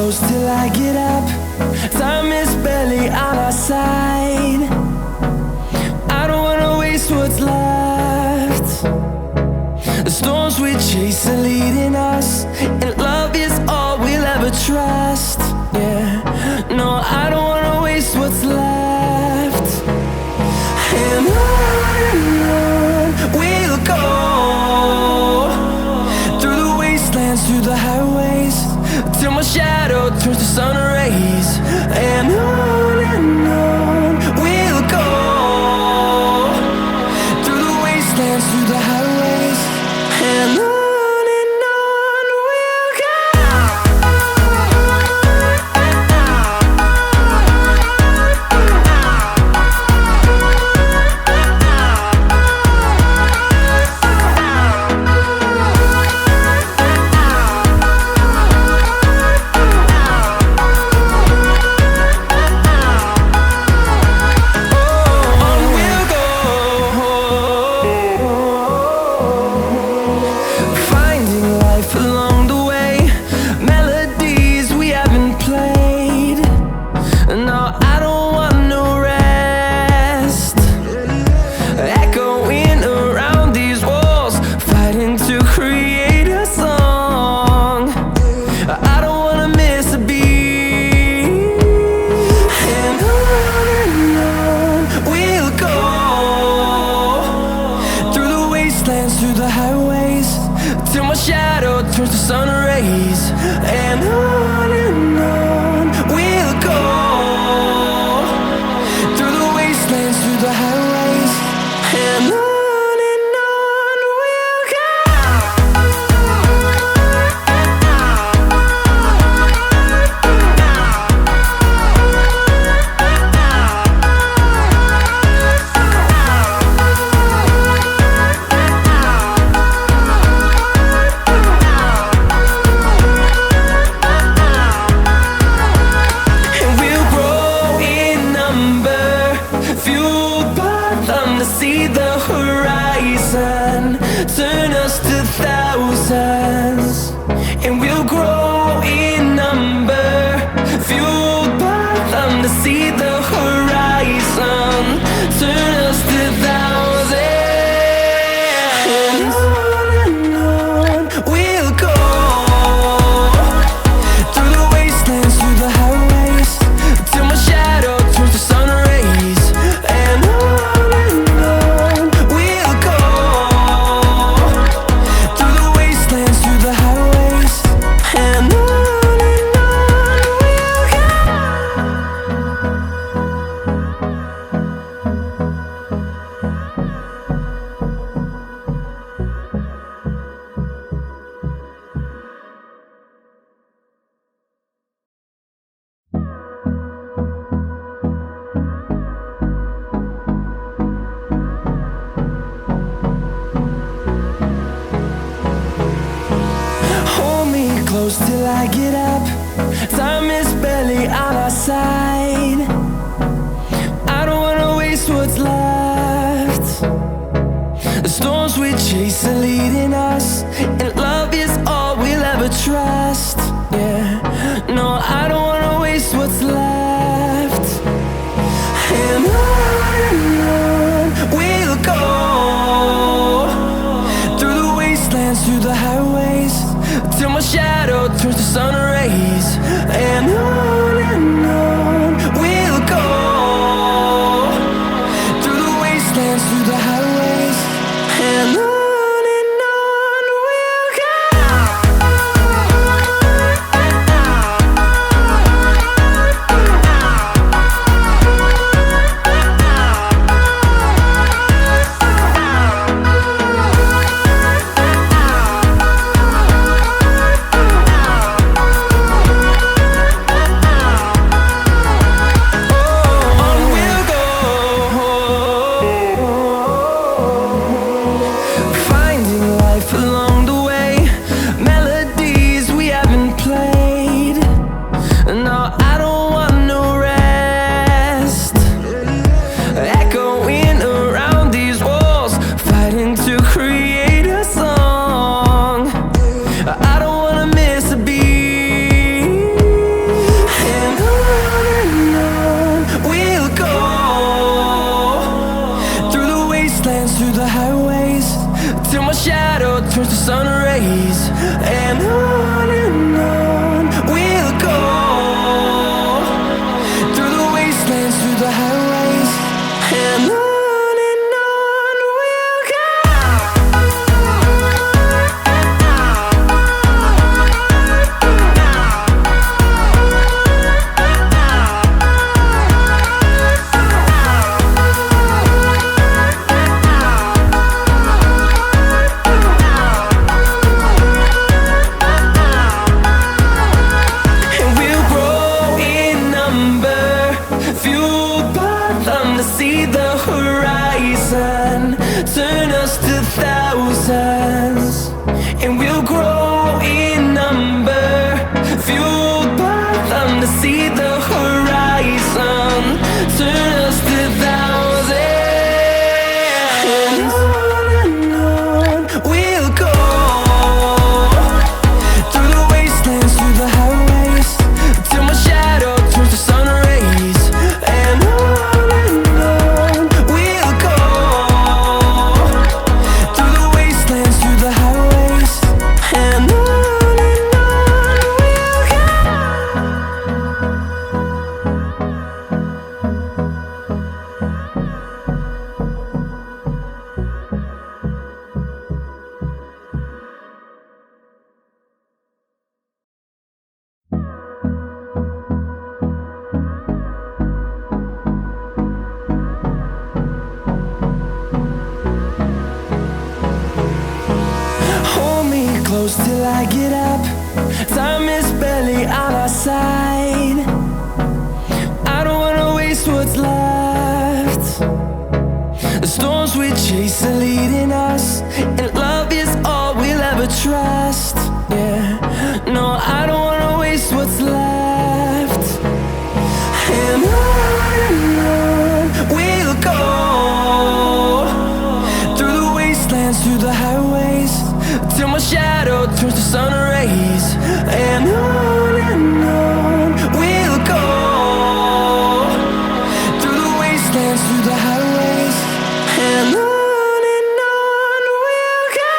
close till I get up. Time is barely on our side. I don't wanna waste what's left. The storms we chase are leading us, and love is all we'll ever trust. Yeah, no, I don't wanna waste what's left. And on we'll go, through the wastelands, through the highways, till my shadow turns to sun rays. And on we'll go, through the wastelands, through the highways, and on. Through the highways, till my shadow turns to sun rays. And on we'll go, through the wastelands, through the highways, and on. See the horizon turn us to thousands, and we'll grow in number, fueled by them to see the horizon turn us to thousands. And on we'll go, through the wastelands, through the highways, till my shadow turns to sun rays. And close till I get up. Time is barely on our side. I don't wanna waste what's left. The storms we chase are leading us, and love is all we'll ever trust. Yeah, no, I don't wanna waste what's left. And on we'll go, through the wastelands, through the highways, till my shadow turns to sun rays. And on we'll fueled by them to see the horizon, turn us to thousands, and we'll grow in number. Fueled by them to see the horizon, turn us to thousands, and on we'll go, through the wastelands, through the highways, till my shadow turns to sun rays. And on we'll go, through the wastelands, through the highways, and on we'll go. Hold me close till I get up. Time is barely on our side. I don't wanna waste what's left. The storms we chase are leading us, and love is all we'll ever trust. Yeah, no, I don't wanna waste what's left. And on we'll go, through the wastelands, through the highways, till my shadow turns to sun rays. And on we'll go, through the wastelands, through the highways, and on we'll go.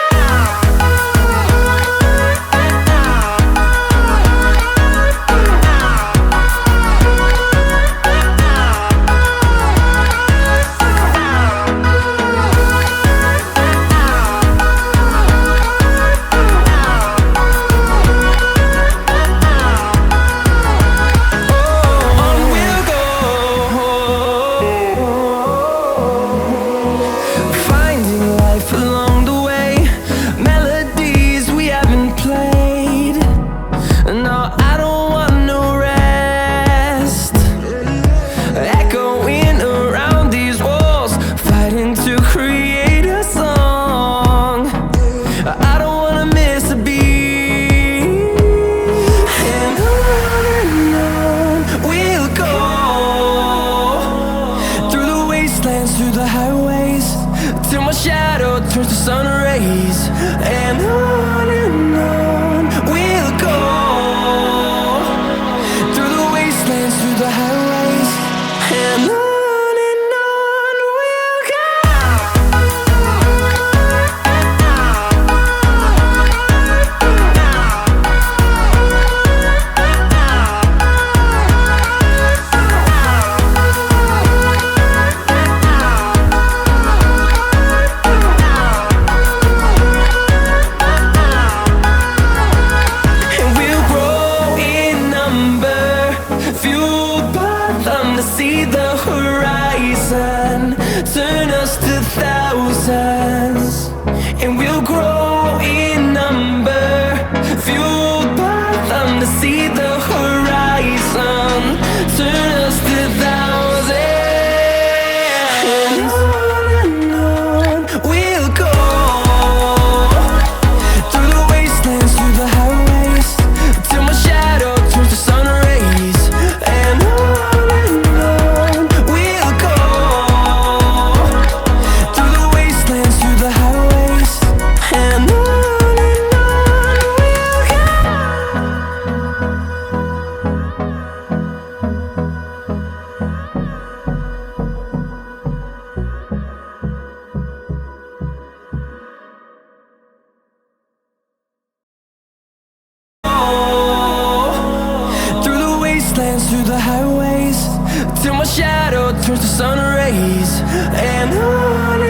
Through the highways, till my shadow turns to sun rays. And on we'll go, through the wastelands, through the highways, and on we'll go. See the horizon, turn us to thousands, and we'll grow in number. Fueled by them to see the horizon, turn us to thousands, and on we'll go, through the wastelands, through the highways, till my shadow turns to sun rays. And through the highways, till my shadow turns to sun rays. And on